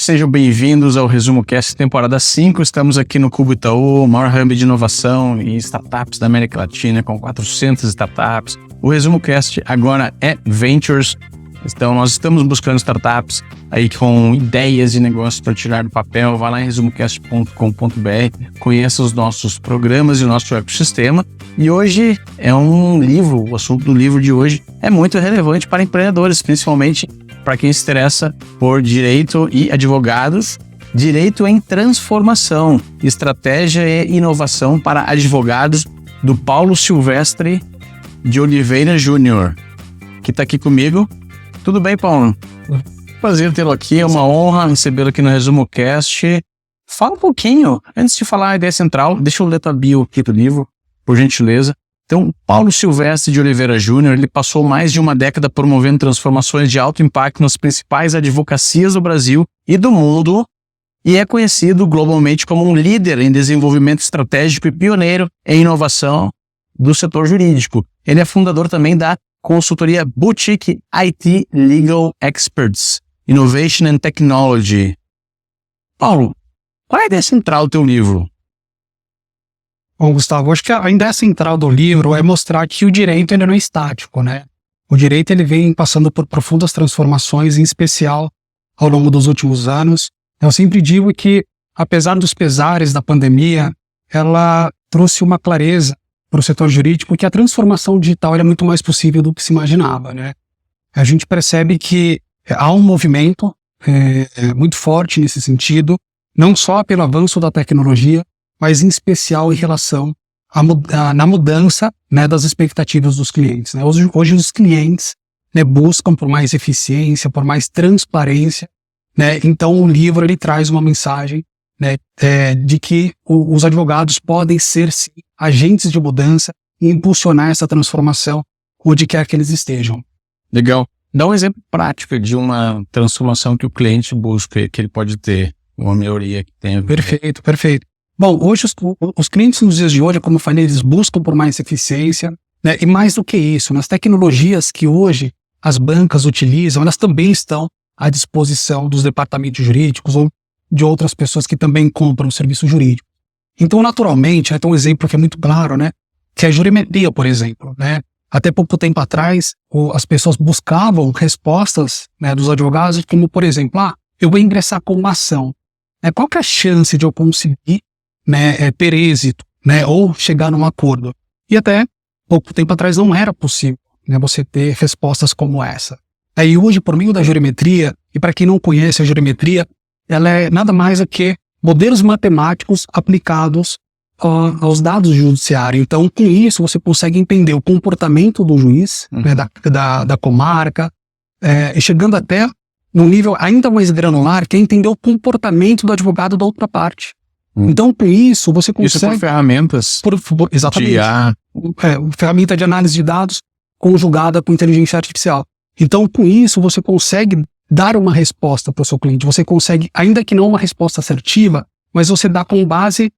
sejam bem-vindos ao Resumo Cast temporada 5. Estamos aqui no Cubo Itaú, o maior hub de inovação e startups da América Latina, com 400 startups. O Resumo Cast agora é Ventures. Então, nós estamos buscando startups aí com ideias de negócio para tirar do papel. Vai lá em resumocast.com.br, conheça os nossos programas e o nosso ecossistema. E hoje é um livro, o assunto do livro de hoje é muito relevante para empreendedores, principalmente para quem se interessa por direito e advogados. Direito em Transformação, Estratégia e Inovação para Advogados, do Paulo Silvestre de Oliveira Júnior, que está aqui comigo. Tudo bem, Paulo? Prazer tê-lo aqui, é uma honra recebê-lo aqui no Resumo Cast. Fala um pouquinho, antes de falar a ideia central, deixa eu ler a bio aqui do livro, por gentileza. Então, Paulo Silvestre de Oliveira Júnior, ele passou mais de uma década promovendo transformações de alto impacto nas principais advocacias do Brasil e do mundo, e é conhecido globalmente como um líder em desenvolvimento estratégico e pioneiro em inovação do setor jurídico. Ele é fundador também da consultoria Boutique IT Legal Experts, Innovation and Technology. Paulo, qual é a ideia central do teu livro? Bom, Gustavo, acho que a ideia central do livro é mostrar que o direito ele não é estático, né? O direito ele vem passando por profundas transformações, em especial ao longo dos últimos anos. Eu sempre digo que, apesar dos pesares da pandemia, ela trouxe uma clareza para o setor jurídico que a transformação digital é muito mais possível do que se imaginava, né? A gente percebe que há um movimento muito forte nesse sentido, não só pelo avanço da tecnologia, mas em especial em relação na mudança, né, das expectativas dos clientes, né? Hoje os clientes, né, buscam por mais eficiência, por mais transparência, né? Então o livro ele traz uma mensagem, né, de que os advogados podem ser sim agentes de mudança e impulsionar essa transformação onde quer que eles estejam. Legal. Dá um exemplo prático de uma transformação que o cliente busca, que ele pode ter, uma melhoria que tem. Perfeito. Bom, hoje os clientes nos dias de hoje, como eu falei, eles buscam por mais eficiência, né, e mais do que isso, nas tecnologias que hoje as bancas utilizam, elas também estão à disposição dos departamentos jurídicos ou de outras pessoas que também compram o serviço jurídico. Então, naturalmente, tem um exemplo que é muito claro, né? Que é a jurimetria, por exemplo, né? Até pouco tempo atrás, as pessoas buscavam respostas, né, dos advogados, como, por exemplo, eu vou ingressar com uma ação. Qual que é a chance de eu conseguir, né, ter êxito, né, ou chegar num acordo? E até pouco tempo atrás não era possível, né, você ter respostas como essa. Aí hoje, por meio da jurimetria, e para quem não conhece a jurimetria, ela é nada mais do que modelos matemáticos aplicados aos dados do judiciário. Então, com isso, você consegue entender o comportamento do juiz, né, da comarca, e chegando até num nível ainda mais granular, que é entender o comportamento do advogado da outra parte. Então, com isso, você consegue... Isso por ferramentas exatamente. de IA. Ferramenta de análise de dados conjugada com inteligência artificial. Então, com isso, você consegue dar uma resposta para o seu cliente. Você consegue, ainda que não uma resposta assertiva, mas você dá com base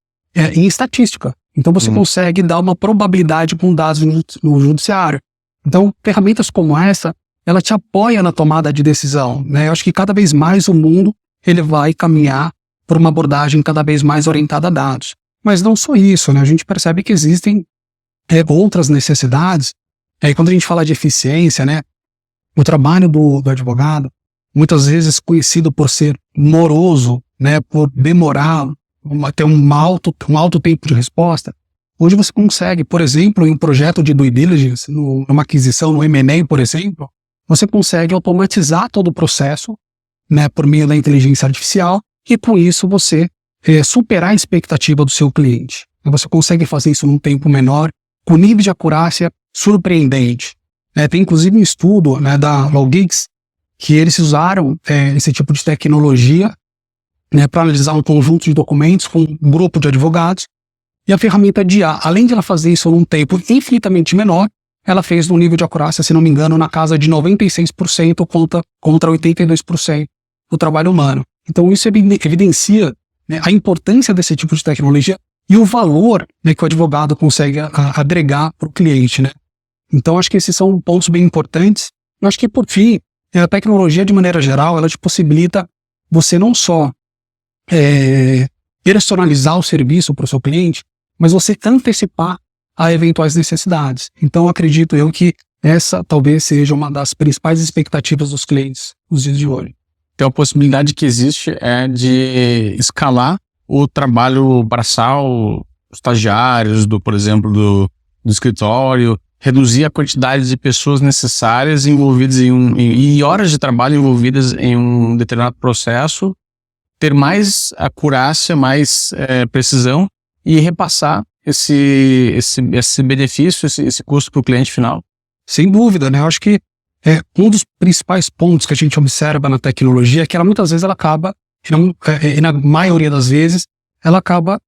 em estatística. Então você consegue dar uma probabilidade com dados no judiciário. Então, ferramentas como essa, ela te apoia na tomada de decisão, né? Eu acho que cada vez mais o mundo ele vai caminhar por uma abordagem cada vez mais orientada a dados. Mas não só isso, né? A gente percebe que existem outras necessidades. Quando a gente fala de eficiência, né? O trabalho do advogado, muitas vezes conhecido por ser moroso, né, por demorar, ter um alto tempo de resposta. Hoje você consegue, por exemplo, em um projeto de due diligence, numa aquisição, no M&A, por exemplo, você consegue automatizar todo o processo, né, por meio da inteligência artificial, e com isso você superar a expectativa do seu cliente. Você consegue fazer isso num tempo menor, com nível de acurácia surpreendente. Tem inclusive um estudo, né, da LawGeeks, que eles usaram esse tipo de tecnologia, né, para analisar um conjunto de documentos com um grupo de advogados, e a ferramenta de IA, além de ela fazer isso num tempo infinitamente menor, ela fez num nível de acurácia, se não me engano, na casa de 96% contra 82% do trabalho humano. Então isso evidencia, né, a importância desse tipo de tecnologia e o valor, né, que o advogado consegue agregar para o cliente, né? Então acho que esses são pontos bem importantes. Eu acho que, por fim, a tecnologia, de maneira geral, ela te possibilita você não só personalizar o serviço para o seu cliente, mas você antecipar a eventuais necessidades. Então, acredito eu que essa talvez seja uma das principais expectativas dos clientes nos dias de hoje. Então, a possibilidade que existe é de escalar o trabalho braçal, os estagiários, por exemplo, do escritório, reduzir a quantidade de pessoas necessárias envolvidas e horas de trabalho envolvidas em um determinado processo, ter mais acurácia, mais precisão e repassar esse benefício, esse custo para o cliente final. Sem dúvida, né? Eu acho que um dos principais pontos que a gente observa na tecnologia é que ela muitas vezes ela acaba, e na maioria das vezes, ela acaba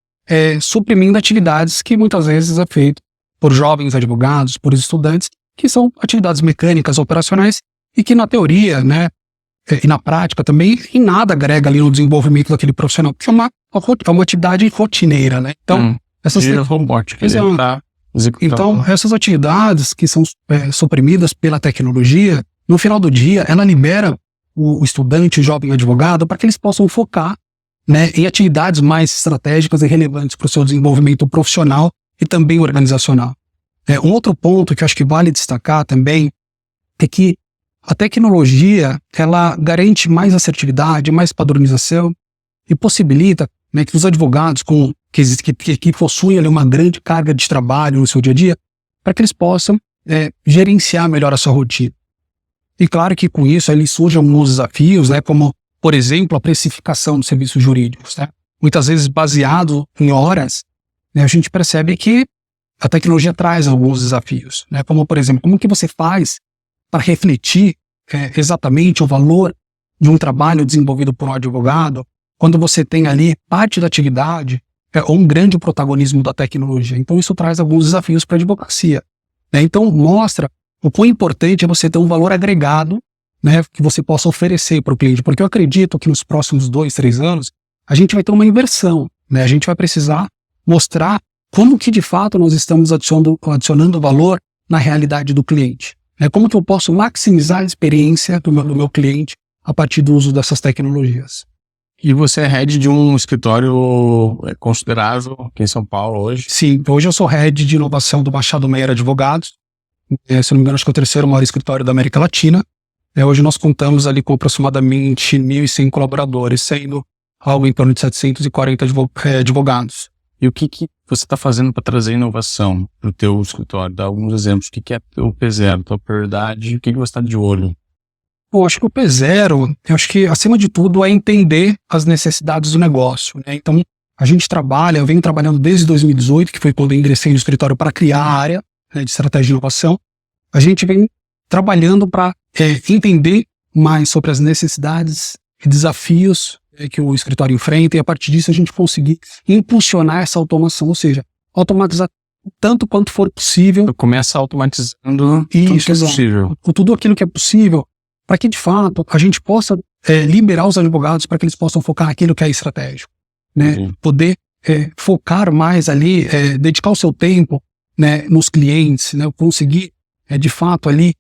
suprimindo atividades que muitas vezes é feito por jovens advogados, por estudantes, que são atividades mecânicas, operacionais, e que na teoria, né, e na prática também, em nada agrega ali no desenvolvimento daquele profissional, porque é uma atividade rotineira, né? Então, Então, essas atividades que são suprimidas pela tecnologia, no final do dia, ela libera o estudante, o jovem advogado, para que eles possam focar, né, em atividades mais estratégicas e relevantes para o seu desenvolvimento profissional e também organizacional. Um outro ponto que eu acho que vale destacar também é que a tecnologia, ela garante mais assertividade, mais padronização e possibilita, né, que os advogados que possuem ali uma grande carga de trabalho no seu dia a dia, para que eles possam gerenciar melhor a sua rotina. E claro que com isso ali surgem alguns desafios, né, como, por exemplo, a precificação dos serviços jurídicos, né? Muitas vezes baseado em horas, né, a gente percebe que a tecnologia traz alguns desafios, né? Como, por exemplo, como que você faz para refletir exatamente o valor de um trabalho desenvolvido por um advogado quando você tem ali parte da atividade ou um grande protagonismo da tecnologia. Então isso traz alguns desafios para a advocacia, né? Então mostra o quão importante é você ter um valor agregado, né, que você possa oferecer para o cliente, porque eu acredito que nos próximos 2, 3 anos a gente vai ter uma inversão, né? A gente vai precisar mostrar como que de fato nós estamos adicionando valor na realidade do cliente, né? Como que eu posso maximizar a experiência do meu cliente a partir do uso dessas tecnologias. E você é head de um escritório considerável aqui em São Paulo hoje? Sim, hoje eu sou head de inovação do Machado Meyer Advogados. Se não me engano, acho que é o 3º maior escritório da América Latina. Hoje nós contamos ali com aproximadamente 1.100 colaboradores, sendo algo em torno de 740 advogados. E o que você está fazendo para trazer inovação para o teu escritório? Dá alguns exemplos. O que é o P0, tua prioridade? O que você está de olho? Bom, acho que o P0, eu acho que acima de tudo é entender as necessidades do negócio, né? Então, a gente eu venho trabalhando desde 2018, que foi quando eu ingressei no escritório para criar a área, né, de estratégia de inovação. A gente vem trabalhando para entender mais sobre as necessidades e desafios que o escritório enfrenta, e a partir disso a gente conseguir impulsionar essa automação, ou seja, automatizar tanto quanto for possível. Começa automatizando tudo que é possível. Tudo aquilo que é possível, para que de fato a gente possa liberar os advogados para que eles possam focar naquilo que é estratégico, né? Poder focar mais ali, dedicar o seu tempo, né, nos clientes, né? Conseguir de fato ali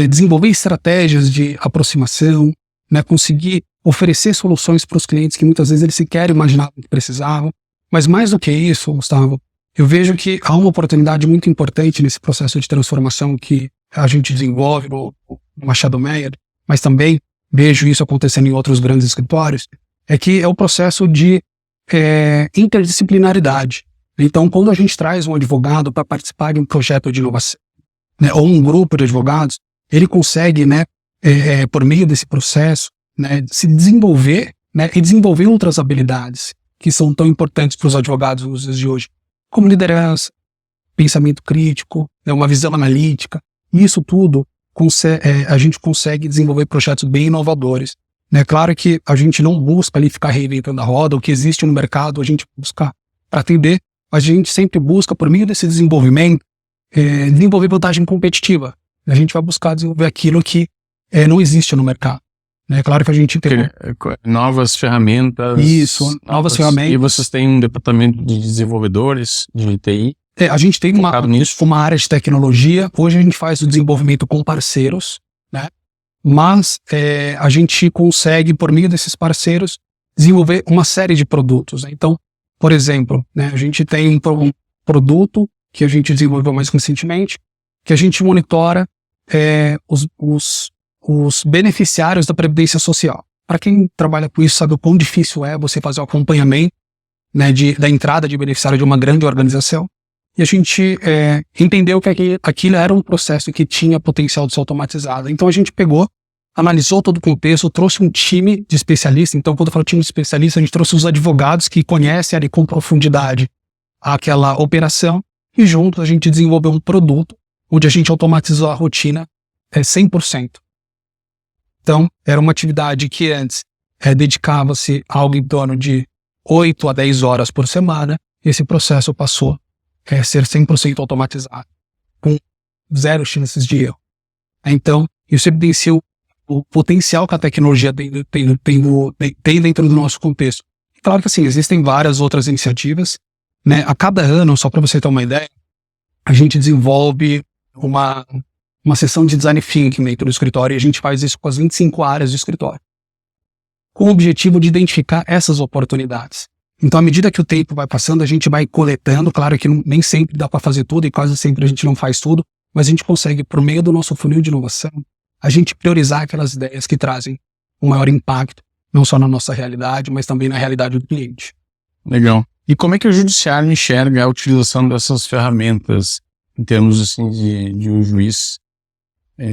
desenvolver estratégias de aproximação, né? Conseguir oferecer soluções para os clientes que muitas vezes eles sequer imaginavam que precisavam. Mas mais do que isso, Gustavo, eu vejo que há uma oportunidade muito importante nesse processo de transformação que a gente desenvolve no Machado Meyer, mas também vejo isso acontecendo em outros grandes escritórios, que é o processo de interdisciplinaridade. Então, quando a gente traz um advogado para participar de um projeto de inovação, né, ou um grupo de advogados, ele consegue, né, por meio desse processo, né, se desenvolver, né, e desenvolver outras habilidades que são tão importantes para os advogados nos dias de hoje, como liderança, pensamento crítico, né, uma visão analítica. E isso tudo a gente consegue desenvolver projetos bem inovadores. É claro que a gente não busca ali ficar reinventando a roda, o que existe no mercado a gente busca para atender, mas a gente sempre busca, por meio desse desenvolvimento, desenvolver vantagem competitiva. A gente vai buscar desenvolver aquilo que não existe no mercado. É claro que a gente tem novas ferramentas. Isso, novas ferramentas. E vocês têm um departamento de desenvolvedores de TI? A gente tem uma área de tecnologia. Hoje a gente faz o desenvolvimento com parceiros, né? mas a gente consegue, por meio desses parceiros, desenvolver uma série de produtos, né? Então, por exemplo, né, a gente tem um produto que a gente desenvolveu mais recentemente, que a gente monitora os beneficiários da Previdência Social. Para quem trabalha com isso, sabe o quão difícil é você fazer o acompanhamento, né, da entrada de beneficiário de uma grande organização. E a gente entendeu que aquilo era um processo que tinha potencial de ser automatizado. Então a gente pegou, analisou todo o contexto, trouxe um time de especialistas. Então, quando eu falo time de especialistas, a gente trouxe os advogados que conhecem ali com profundidade aquela operação, e juntos a gente desenvolveu um produto onde a gente automatizou a rotina 100%. Então, era uma atividade que antes dedicava-se a algo em torno de 8 a 10 horas por semana. Esse processo passou a ser 100% automatizado, com zero chances de erro. Então, isso evidencia o potencial que a tecnologia tem dentro do nosso contexto. Claro que assim, existem várias outras iniciativas, né? A cada ano, só para você ter uma ideia, a gente desenvolve uma sessão de design thinking dentro do escritório, e a gente faz isso com as 25 áreas do escritório, com o objetivo de identificar essas oportunidades. Então, à medida que o tempo vai passando, a gente vai coletando. Claro que nem sempre dá para fazer tudo, e quase sempre a gente não faz tudo, mas a gente consegue, por meio do nosso funil de inovação, a gente priorizar aquelas ideias que trazem um maior impacto, não só na nossa realidade, mas também na realidade do cliente. Legal. E como é que o judiciário enxerga a utilização dessas ferramentas, em termos assim, de um juiz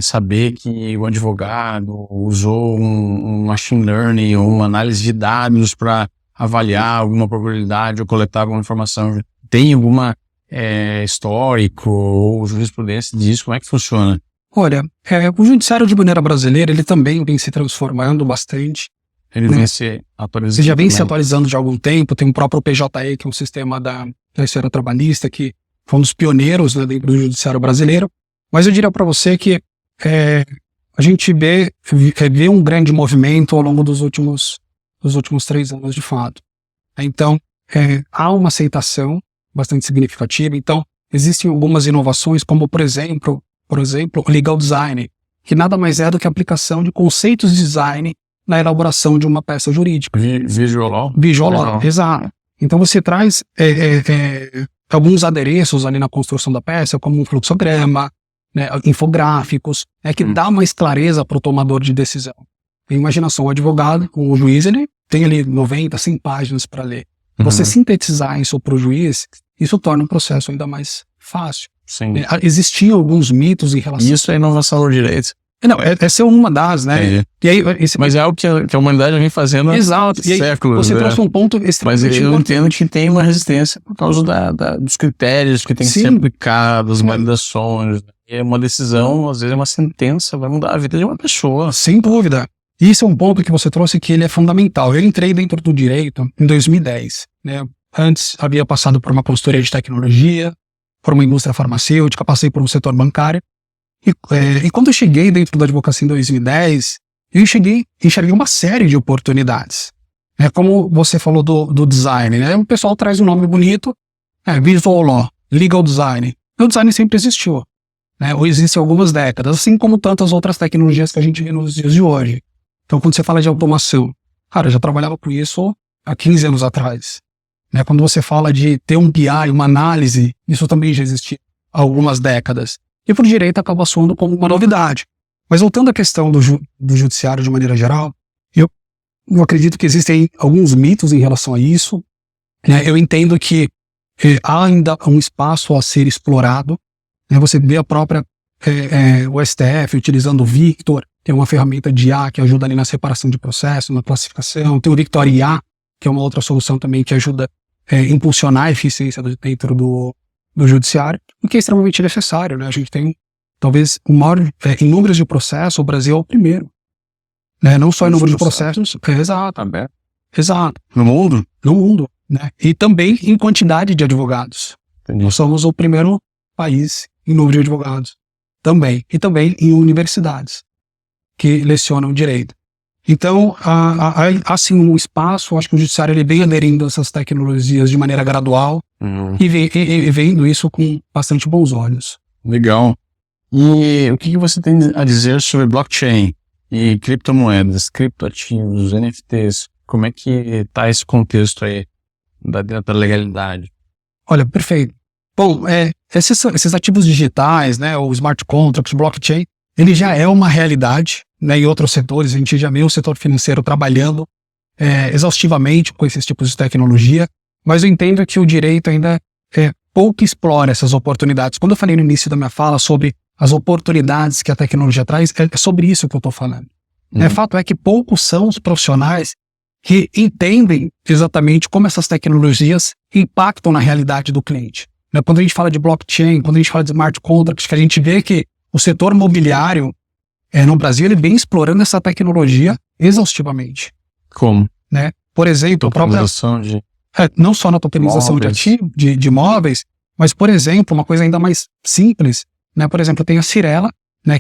saber que o advogado usou um machine learning ou uma análise de dados para avaliar alguma probabilidade ou coletar alguma informação? Tem alguma histórico ou jurisprudência disso? Como é que funciona? Olha, o judiciário de maneira brasileira, ele também vem se transformando bastante. Ele vem se atualizando. Você já vem se atualizando de algum tempo. Tem o próprio PJE, que é um sistema da esfera trabalhista, que foi um dos pioneiros, né, dentro do judiciário brasileiro. Mas eu diria para você que a gente vê um grande movimento ao longo dos últimos 3 anos, de fato. Então, há uma aceitação bastante significativa. Então, existem algumas inovações, como, por exemplo, o legal design, que nada mais é do que a aplicação de conceitos de design na elaboração de uma peça jurídica. Visual law? Visual law, exato. Então você traz alguns adereços ali na construção da peça, como um fluxograma, né, infográficos, que dá mais clareza para o tomador de decisão. Imagina só, o advogado, o juiz, ele tem ali 90, 100 páginas para ler. Você sintetizar isso para o juiz, isso torna o processo ainda mais fácil. Sim. Existiam alguns mitos em relação... Isso é inovação no direito. Não, essa é uma das, né? E aí, mas é algo que a humanidade vem fazendo há séculos. Você trouxe um ponto extremamente importante. Mas eu entendo que tem uma resistência por causa dos critérios que tem que ser aplicados, as validações. É uma decisão, às vezes é uma sentença, vai mudar a vida de uma pessoa. Sem dúvida. Isso é um ponto que você trouxe que ele é fundamental. Eu entrei dentro do direito em 2010. Né? Antes havia passado por uma consultoria de tecnologia, por uma indústria farmacêutica, passei por um setor bancário. E quando eu cheguei dentro da advocacia em 2010, eu enxerguei uma série de oportunidades. Como você falou do design, né? O pessoal traz um nome bonito, visual law, legal design. O design sempre existiu, né? Ou existe há algumas décadas, assim como tantas outras tecnologias que a gente vê nos dias de hoje. Então, quando você fala de automação, cara, eu já trabalhava com isso há 15 anos atrás. Né? Quando você fala de ter um BI, uma análise, isso também já existia há algumas décadas. E para o direito acaba soando como uma novidade. Mas voltando à questão do judiciário de maneira geral, eu acredito que existem alguns mitos em relação a isso. Né? Eu entendo que há ainda um espaço a ser explorado. Né? Você vê a própria o STF utilizando o Victor, que é uma ferramenta de IA que ajuda ali na separação de processo, na classificação. Tem o Victor IA, que é uma outra solução também que ajuda a impulsionar a eficiência dentro do judiciário, o que é extremamente necessário, né? A gente tem, talvez, o maior em números de processos, o Brasil é o primeiro. Né? Não só em número de processos, exato. Exato. No mundo? No mundo, né? E também em quantidade de advogados. Entendi. Nós somos o primeiro país em número de advogados. Também. E também em universidades que lecionam direito. Então, há sim um espaço, acho que o judiciário ele vem aderindo a essas tecnologias de maneira gradual e vendo isso com bastante bons olhos. Legal. E o que você tem a dizer sobre blockchain? E criptomoedas, criptoativos, NFTs, como é que está esse contexto aí da legalidade? Olha, perfeito. Bom, esses ativos digitais, né, o smart contracts, blockchain, ele já é uma realidade, né, em outros setores. A gente já vê o setor financeiro trabalhando exaustivamente com esses tipos de tecnologia, mas eu entendo que o direito ainda pouco explora essas oportunidades. Quando eu falei no início da minha fala sobre as oportunidades que a tecnologia traz, é sobre isso que eu estou falando. Fato é que poucos são os profissionais que entendem exatamente como essas tecnologias impactam na realidade do cliente. Quando a gente fala de blockchain, quando a gente fala de smart contracts, que a gente vê que o setor imobiliário no Brasil ele vem explorando essa tecnologia exaustivamente. Como? Por exemplo, a própria não só na tokenização de imóveis, mas, por exemplo, uma coisa ainda mais simples, por exemplo, tem a Cyrela,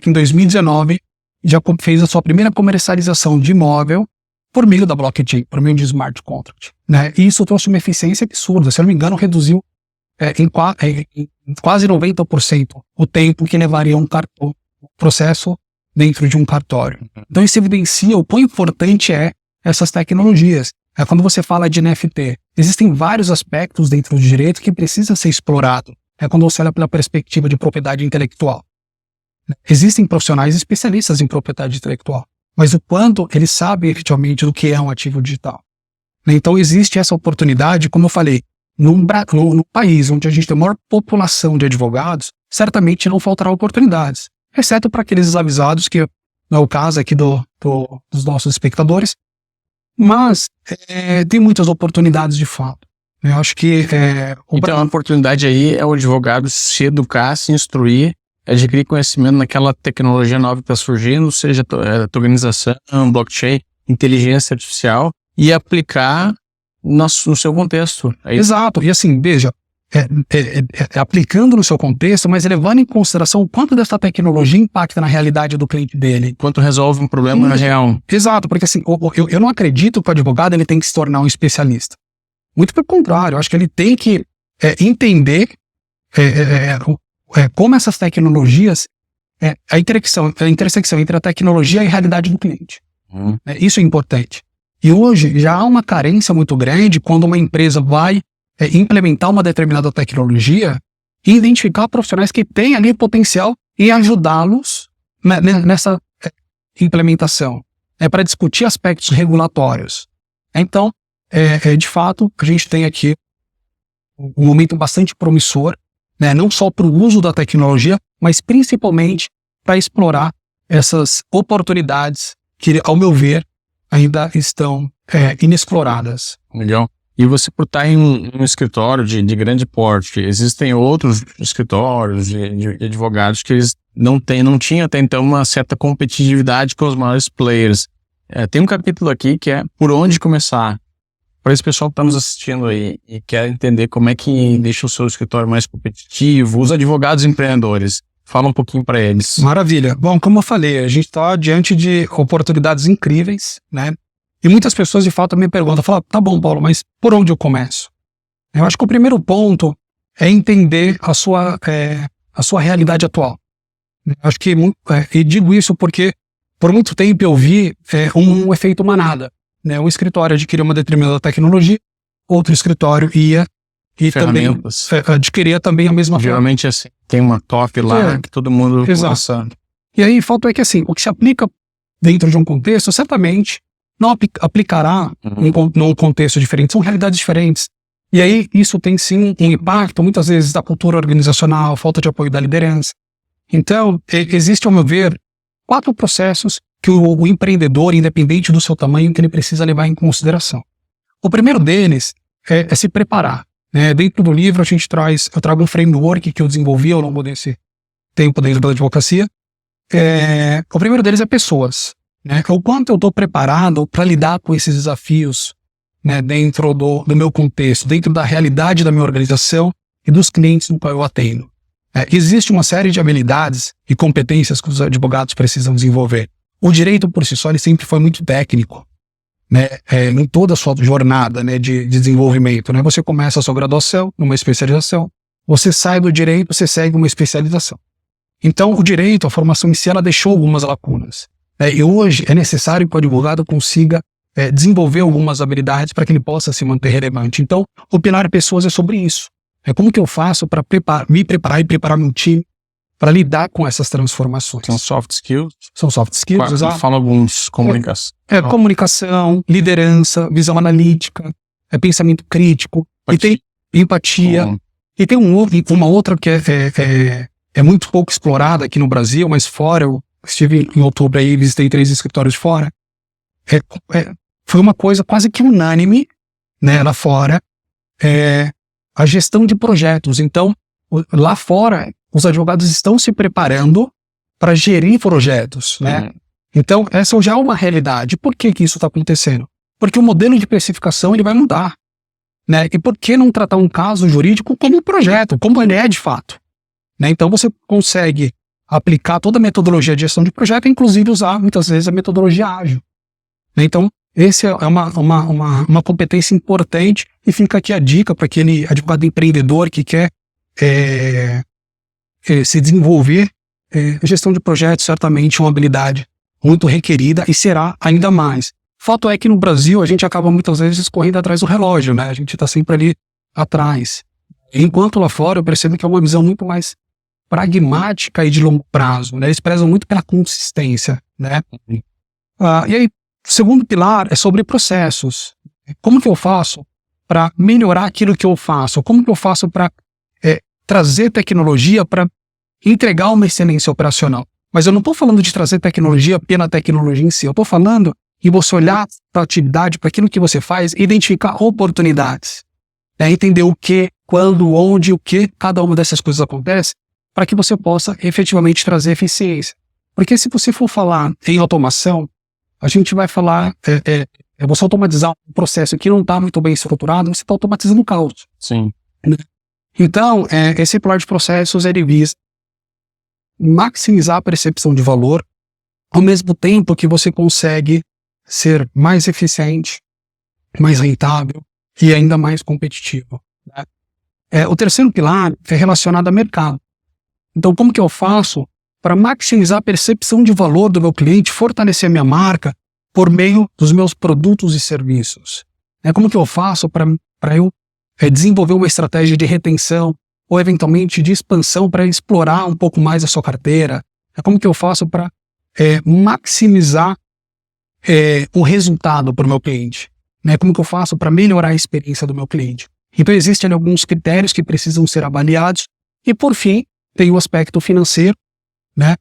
que em 2019 já fez a sua primeira comercialização de imóvel por meio da blockchain, por meio de smart contract. E isso trouxe uma eficiência absurda. Se eu não me engano, reduziu em quase 90% o tempo que levaria um processo dentro de um cartório. Então isso evidencia o quão importante essas tecnologias. Quando você fala de NFT, existem vários aspectos dentro do direito que precisam ser explorados. Quando você olha pela perspectiva de propriedade intelectual. Existem profissionais especialistas em propriedade intelectual, mas o quanto eles sabem efetivamente do que é um ativo digital. Então existe essa oportunidade, como eu falei, no país onde a gente tem a maior população de advogados, certamente não faltará oportunidades, exceto para aqueles desavisados, que não é o caso aqui dos nossos espectadores, mas tem muitas oportunidades de fato. Eu acho que... Então a oportunidade aí é o advogado se educar, se instruir, adquirir conhecimento naquela tecnologia nova que está surgindo, seja tokenização, blockchain, inteligência artificial, e aplicar no seu contexto. Exato. E assim, veja, aplicando no seu contexto, mas levando em consideração o quanto dessa tecnologia impacta na realidade do cliente dele. Quanto resolve um problema real. Exato, porque assim, eu não acredito que o advogado ele tem que se tornar um especialista. Muito pelo contrário, eu acho que ele tem que entender como essas tecnologias, a intersecção entre a tecnologia e a realidade do cliente. Isso é importante. E hoje já há uma carência muito grande quando uma empresa vai implementar uma determinada tecnologia e identificar profissionais que têm ali potencial e ajudá-los nessa implementação. Para discutir aspectos regulatórios. Então, de fato, a gente tem aqui um momento bastante promissor, não só para o uso da tecnologia, mas principalmente para explorar essas oportunidades que, ao meu ver, ainda estão inexploradas. Legal. E você, por estar em um escritório de grande porte, existem outros escritórios de advogados que eles não tinham até então uma certa competitividade com os maiores players. Tem um capítulo aqui que é por onde começar. Para esse pessoal que está nos assistindo aí e quer entender como é que deixa o seu escritório mais competitivo, os advogados empreendedores, fala um pouquinho para eles. Maravilha. Bom, como eu falei, a gente está diante de oportunidades incríveis, E muitas pessoas de fato me perguntam, falam, tá bom, Paulo, mas por onde eu começo? Eu acho que o primeiro ponto é entender a sua realidade atual. Eu acho que, e digo isso porque por muito tempo eu vi um efeito manada. Um escritório adquiria uma determinada tecnologia, outro escritório ia e também adquiria também a mesma Geralmente assim, tem uma top lá que todo mundo passa. E aí, fato é que assim, o que se aplica dentro de um contexto, certamente não aplicará num contexto diferente, são realidades diferentes. E aí, isso tem sim um impacto, muitas vezes, da cultura organizacional, falta de apoio da liderança. Então, existe, ao meu ver, 4 processos que o empreendedor, independente do seu tamanho, que ele precisa levar em consideração. O primeiro deles é se preparar. Dentro do livro, eu trago um framework que eu desenvolvi ao longo desse tempo dentro da advocacia. O primeiro deles é pessoas. O quanto eu estou preparado para lidar com esses desafios dentro do meu contexto, dentro da realidade da minha organização e dos clientes no qual eu atendo. Existe uma série de habilidades e competências que os advogados precisam desenvolver. O direito por si só ele sempre foi muito técnico, em toda a sua jornada de desenvolvimento. Você começa a sua graduação, numa especialização, você sai do direito, você segue uma especialização. Então, o direito, a formação em si, ela deixou algumas lacunas. E hoje é necessário que o advogado consiga desenvolver algumas habilidades para que ele possa se manter relevante. Então, o pilar pessoas é sobre isso. É como que eu faço para me preparar e preparar meu time para lidar com essas transformações. São soft skills? São soft skills, exato. Fala alguns, comunicação. Comunicação, liderança, visão analítica, pensamento crítico, e tem empatia. E tem uma outra que é muito pouco explorada aqui no Brasil, mas fora, eu estive em outubro aí, visitei 3 escritórios de fora. Foi uma coisa quase que unânime, né, lá fora, a gestão de projetos. Então, lá fora, os advogados estão se preparando para gerir projetos, né? Então, essa já é uma realidade. Por que isso está acontecendo? Porque o modelo de precificação ele vai mudar, né? E por que não tratar um caso jurídico como um projeto, como ele é de fato? Né? Então, você consegue aplicar toda a metodologia de gestão de projeto, inclusive usar, muitas vezes, a metodologia ágil. Então, essa é uma competência importante e fica aqui a dica para aquele advogado empreendedor que quer se desenvolver. Gestão de projetos certamente é uma habilidade muito requerida e será ainda mais. Fato é que no Brasil a gente acaba muitas vezes correndo atrás do relógio, né? A gente está sempre ali atrás. Enquanto lá fora eu percebo que é uma visão muito mais pragmática e de longo prazo, né? Eles prezam muito pela consistência, né? E aí, o segundo pilar é sobre processos. Como que eu faço para melhorar aquilo que eu faço? Como que eu faço para trazer tecnologia para entregar uma excelência operacional? Mas eu não estou falando de trazer tecnologia pela tecnologia em si. Eu estou falando de você olhar para a atividade, para aquilo que você faz e identificar oportunidades. Entender o que, quando, onde, o que cada uma dessas coisas acontece para que você possa efetivamente trazer eficiência. Porque se você for falar em automação, a gente vai falar, você automatizar um processo que não está muito bem estruturado, você está automatizando o caos. Sim. Né? Então, esse pilar de processos, ele visa maximizar a percepção de valor, ao mesmo tempo que você consegue ser mais eficiente, mais rentável e ainda mais competitivo. Né? O terceiro pilar é relacionado a mercado. Então, como que eu faço para maximizar a percepção de valor do meu cliente, fortalecer a minha marca por meio dos meus produtos e serviços? Como que eu faço para eu desenvolver uma estratégia de retenção ou eventualmente de expansão para explorar um pouco mais a sua carteira? Como que eu faço para maximizar o resultado para o meu cliente? Como que eu faço para melhorar a experiência do meu cliente? Então existem ali alguns critérios que precisam ser avaliados e por fim tem o aspecto financeiro, né?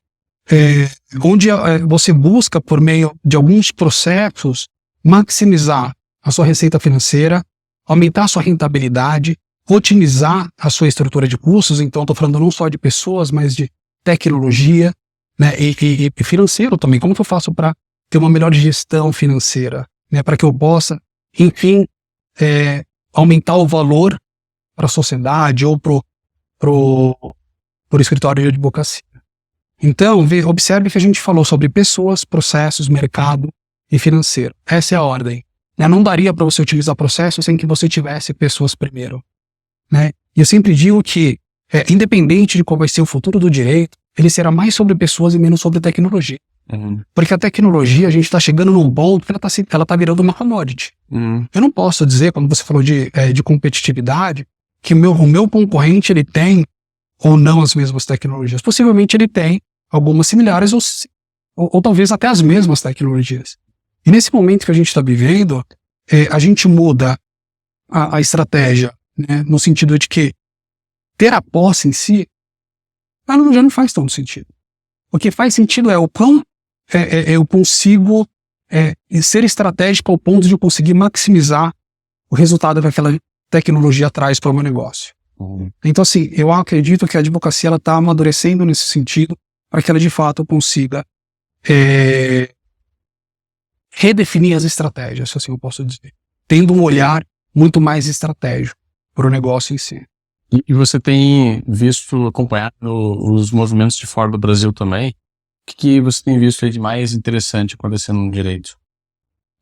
Onde você busca por meio de alguns processos maximizar a sua receita financeira, aumentar a sua rentabilidade, otimizar a sua estrutura de custos. Então estou falando não só de pessoas, mas de tecnologia, né? E financeiro também. Como que eu faço para ter uma melhor gestão financeira, né? Para que eu possa, enfim, aumentar o valor para a sociedade ou pro escritório de advocacia. Então, observe que a gente falou sobre pessoas, processos, mercado e financeiro. Essa é a ordem. Não daria para você utilizar processos sem que você tivesse pessoas primeiro. Né? E eu sempre digo que, independente de qual vai ser o futuro do direito, ele será mais sobre pessoas e menos sobre tecnologia. Porque a tecnologia, a gente está chegando num ponto que ela tá virando uma commodity. Eu não posso dizer, quando você falou de competitividade, que o meu concorrente ele tem ou não as mesmas tecnologias. Possivelmente ele tem algumas similares ou talvez até as mesmas tecnologias. E nesse momento que a gente está vivendo, a gente muda a estratégia, né, no sentido de que ter a posse em si já não faz tanto sentido. O que faz sentido é o quão eu consigo ser estratégico ao ponto de eu conseguir maximizar o resultado que aquela tecnologia traz para o meu negócio. Então, assim, eu acredito que a advocacia está amadurecendo nesse sentido para que ela, de fato, consiga redefinir as estratégias, se assim eu posso dizer, tendo um olhar muito mais estratégico para o negócio em si. E você tem visto, acompanhado os movimentos de fora do Brasil também? O que você tem visto aí de mais interessante acontecendo no direito?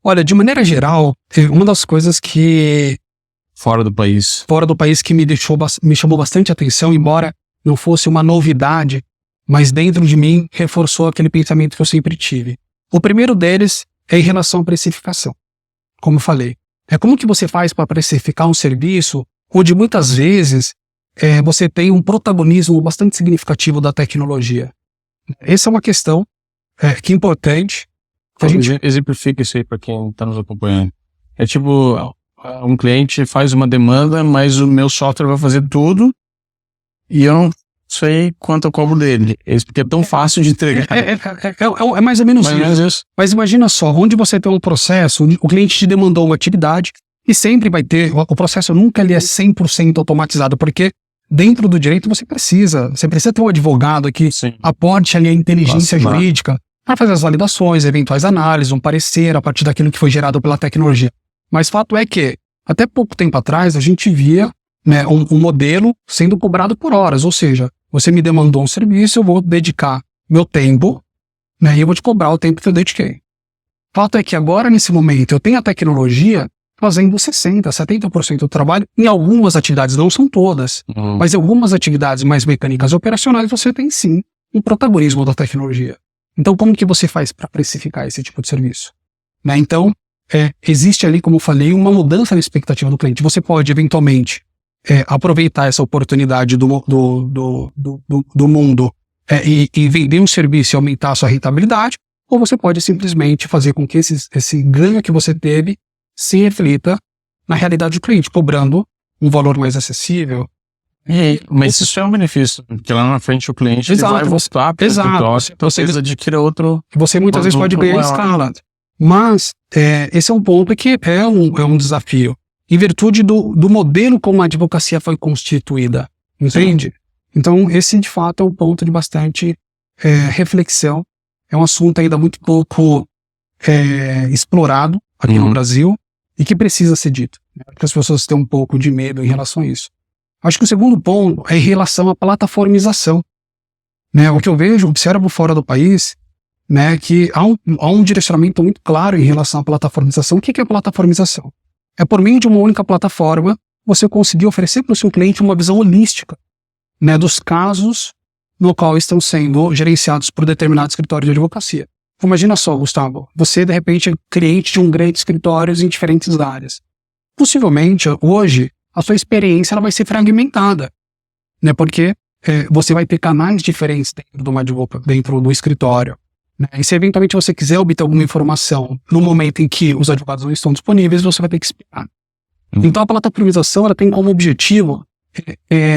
Olha, de maneira geral, uma das coisas que Fora do país que me chamou bastante atenção, embora não fosse uma novidade, mas dentro de mim reforçou aquele pensamento que eu sempre tive. O primeiro deles é em relação à precificação. Como eu falei, como que você faz para precificar um serviço onde muitas vezes você tem um protagonismo bastante significativo da tecnologia. Essa é uma questão que é importante. Que a gente... Exemplifica isso aí para quem está nos acompanhando. É tipo, um cliente faz uma demanda, mas o meu software vai fazer tudo e eu não sei quanto eu cobro dele. Isso porque é tão fácil de entregar. É mais ou menos isso. Mas imagina só, onde você tem um processo, o cliente te demandou uma atividade e sempre vai ter, o processo nunca ele é 100% automatizado, porque dentro do direito você precisa ter um advogado que aporte ali a inteligência jurídica para fazer as validações, eventuais análises, um parecer a partir daquilo que foi gerado pela tecnologia. Mas fato é que, até pouco tempo atrás, a gente via, né, um modelo sendo cobrado por horas, ou seja, você me demandou um serviço, eu vou dedicar meu tempo, né, e eu vou te cobrar o tempo que eu dediquei. Fato é que agora, nesse momento, eu tenho a tecnologia fazendo 60%, 70% do trabalho em algumas atividades, não são todas, mas em algumas atividades mais mecânicas operacionais você tem sim um protagonismo da tecnologia. Então, como que você faz para precificar esse tipo de serviço? Né? Então, existe ali, como eu falei, uma mudança na expectativa do cliente. Você pode, eventualmente, aproveitar essa oportunidade do mundo e vender um serviço e aumentar a sua rentabilidade, ou você pode simplesmente fazer com que esse ganho que você teve se reflita na realidade do cliente, cobrando um valor mais acessível. Mas isso é um benefício, porque lá na frente o cliente vai voltar para o então você adquire outro... Você muitas vezes pode ganhar escala. Mas esse é um ponto que é um desafio, em virtude do modelo como a advocacia foi constituída, entende? Então esse de fato é um ponto de bastante reflexão, é um assunto ainda muito pouco explorado aqui no Brasil e que precisa ser dito, né? Porque as pessoas têm um pouco de medo em relação a isso. Acho que o segundo ponto é em relação à plataformização, né? O que eu observo fora do país, né, que há um direcionamento muito claro em relação à plataformização. O que é plataformização? É por meio de uma única plataforma você conseguir oferecer para o seu cliente uma visão holística, né, dos casos no qual estão sendo gerenciados por determinado escritório de advocacia. Imagina só, Gustavo, você de repente é cliente de um grande escritório em diferentes áreas. Possivelmente, hoje, a sua experiência ela vai ser fragmentada, né, porque você vai ter canais diferentes dentro do escritório. Né? E se eventualmente você quiser obter alguma informação no momento em que os advogados não estão disponíveis, você vai ter que esperar. Então a plataformização ela tem como objetivo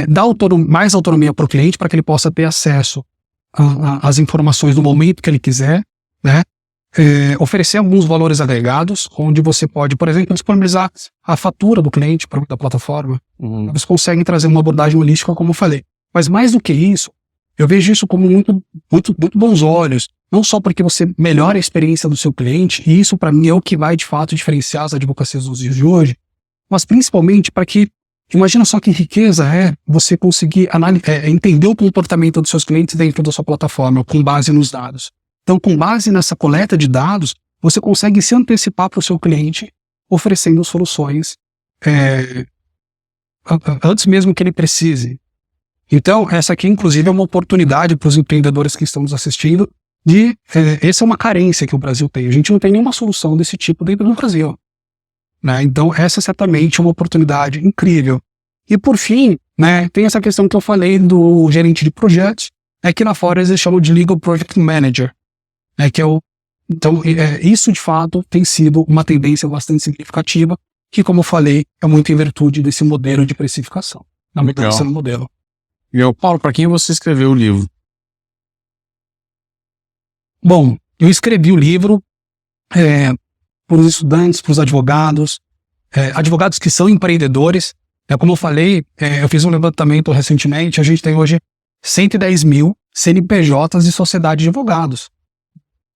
dar mais autonomia para o cliente para que ele possa ter acesso às informações no momento que ele quiser, né? Oferecer alguns valores agregados, onde você pode, por exemplo, disponibilizar a fatura do cliente da plataforma. Você consegue trazer uma abordagem holística, como eu falei. Mas mais do que isso, eu vejo isso como muito, muito, muito bons olhos. Não só porque você melhora a experiência do seu cliente, e isso para mim é o que vai de fato diferenciar as advocacias dos dias de hoje, mas principalmente para que, imagina só que riqueza você conseguir entender o comportamento dos seus clientes dentro da sua plataforma, com base nos dados. Então, com base nessa coleta de dados, você consegue se antecipar para o seu cliente, oferecendo soluções antes mesmo que ele precise. Então, essa aqui, inclusive, é uma oportunidade para os empreendedores que estão nos assistindo essa é uma carência que o Brasil tem. A gente não tem nenhuma solução desse tipo dentro do Brasil. Né? Então, essa é certamente uma oportunidade incrível. E, por fim, né, tem essa questão que eu falei do gerente de projetos, que lá fora eles chamam de Legal Project Manager. Então, isso, de fato, tem sido uma tendência bastante significativa, que, como eu falei, é muito em virtude desse modelo de precificação. Na mudança no modelo. E Paulo, para quem você escreveu o livro? Bom, eu escrevi o livro para os estudantes, para os advogados, advogados que são empreendedores. Como eu falei, eu fiz um levantamento recentemente, a gente tem hoje 110 mil CNPJs e sociedade de advogados.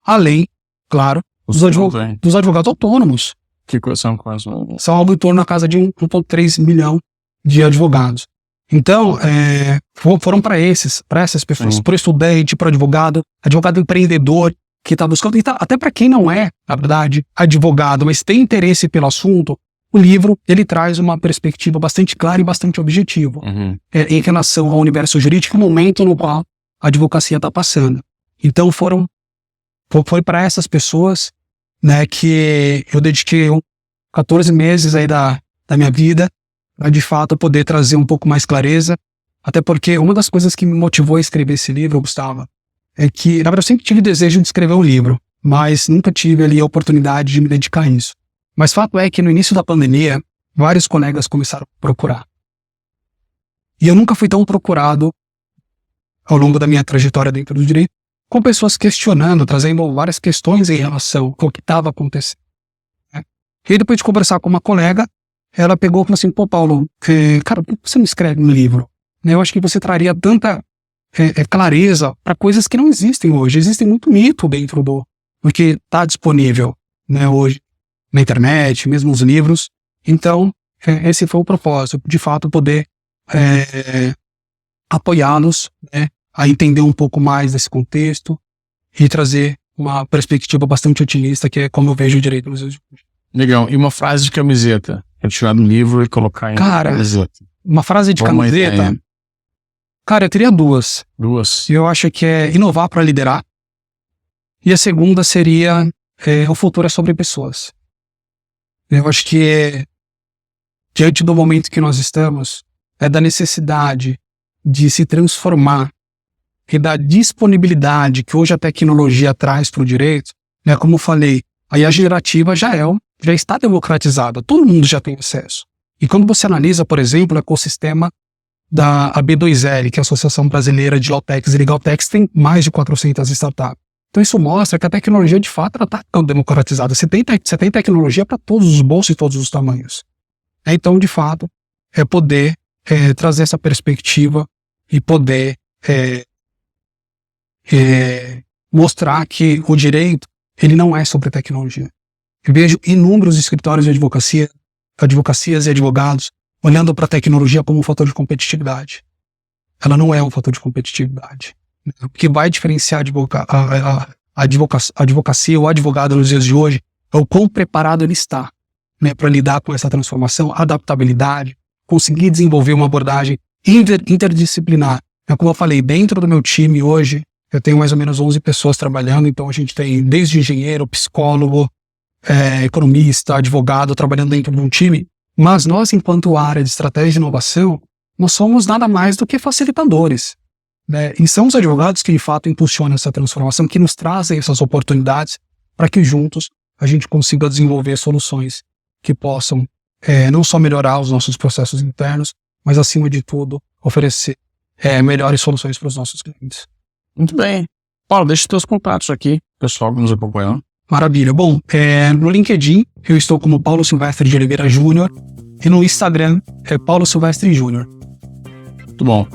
Além, claro, dos advogados autônomos. Que são quase? São algo em torno da casa de 1,3 milhão de advogados. Então, foram para essas pessoas, para o estudante, para o advogado empreendedor que está buscando, até para quem não é, na verdade, advogado, mas tem interesse pelo assunto, o livro ele traz uma perspectiva bastante clara e bastante objetiva em relação ao universo jurídico, no momento no qual a advocacia está passando. Então, foram Foi para essas pessoas, né, que eu dediquei 14 meses aí da minha vida para, de fato, poder trazer um pouco mais clareza. Até porque uma das coisas que me motivou a escrever esse livro, Gustavo, é que, na verdade, eu sempre tive desejo de escrever um livro, mas nunca tive ali a oportunidade de me dedicar a isso. Mas fato é que no início da pandemia, vários colegas começaram a procurar. E eu nunca fui tão procurado ao longo da minha trajetória dentro do direito, com pessoas questionando, trazendo várias questões em relação ao que estava acontecendo. Né? E aí, depois de conversar com uma colega, ela pegou e falou assim, pô, Paulo, cara, por que você não escreve um livro? Eu acho que você traria tanta clareza para coisas que não existem hoje. Existe muito mito dentro do que está disponível, né, hoje na internet, mesmo os livros. Então, esse foi o propósito, de fato, poder apoiá-los, né, a entender um pouco mais desse contexto e trazer uma perspectiva bastante otimista, que é como eu vejo o direito nos dias de hoje. Legal. E uma frase de camiseta? Eu tirar do livro e colocar em camiseta. Uma frase de camiseta? Cara, eu teria duas. Eu acho que é inovar para liderar. E a segunda seria o futuro é sobre pessoas. Eu acho que diante do momento que nós estamos, é da necessidade de se transformar e da disponibilidade que hoje a tecnologia traz para o direito, né? Como eu falei, a IA generativa já está democratizada, todo mundo já tem acesso. E quando você analisa, por exemplo, o ecossistema da AB2L, que é a Associação Brasileira de Lawtechs e Legaltechs, tem mais de 400 startups. Então isso mostra que a tecnologia, de fato, está tão democratizada. Você tem tecnologia para todos os bolsos e todos os tamanhos. Então, de fato, é poder trazer essa perspectiva e poder mostrar que o direito ele não é sobre tecnologia. Eu vejo inúmeros escritórios de advocacias e advogados olhando para a tecnologia como um fator de competitividade. Ela não é um fator de competitividade. O que vai diferenciar a advocacia ou advogado nos dias de hoje é o quão preparado ele está, né, para lidar com essa transformação, adaptabilidade, conseguir desenvolver uma abordagem interdisciplinar. Como eu falei, dentro do meu time hoje, eu tenho mais ou menos 11 pessoas trabalhando, então a gente tem desde engenheiro, psicólogo, economista, advogado, trabalhando dentro de um time, mas nós, enquanto área de estratégia de inovação, nós somos nada mais do que facilitadores, né? E são os advogados que, de fato, impulsionam essa transformação, que nos trazem essas oportunidades para que juntos a gente consiga desenvolver soluções que possam não só melhorar os nossos processos internos, mas, acima de tudo, oferecer melhores soluções para os nossos clientes. Muito bem. Paulo, deixa os teus contatos aqui, pessoal que nos acompanhou. Maravilha. Bom, no LinkedIn eu estou como Paulo Silvestre de Oliveira Júnior e no Instagram é Paulo Silvestre Júnior. Muito bom.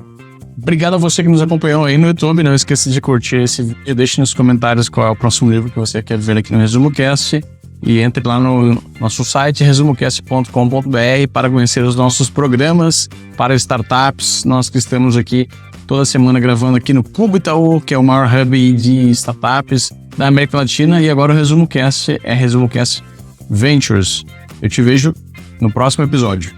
Obrigado a você que nos acompanhou aí no YouTube. Não esqueça de curtir esse vídeo. Deixe nos comentários qual é o próximo livro que você quer ver aqui no ResumoCast. E entre lá no nosso site, resumocast.com.br, para conhecer os nossos programas para startups. Nós que estamos aqui toda semana gravando aqui no Cubo Itaú, que é o maior hub de startups da América Latina. E agora o ResumoCast é ResumoCast Ventures. Eu te vejo no próximo episódio.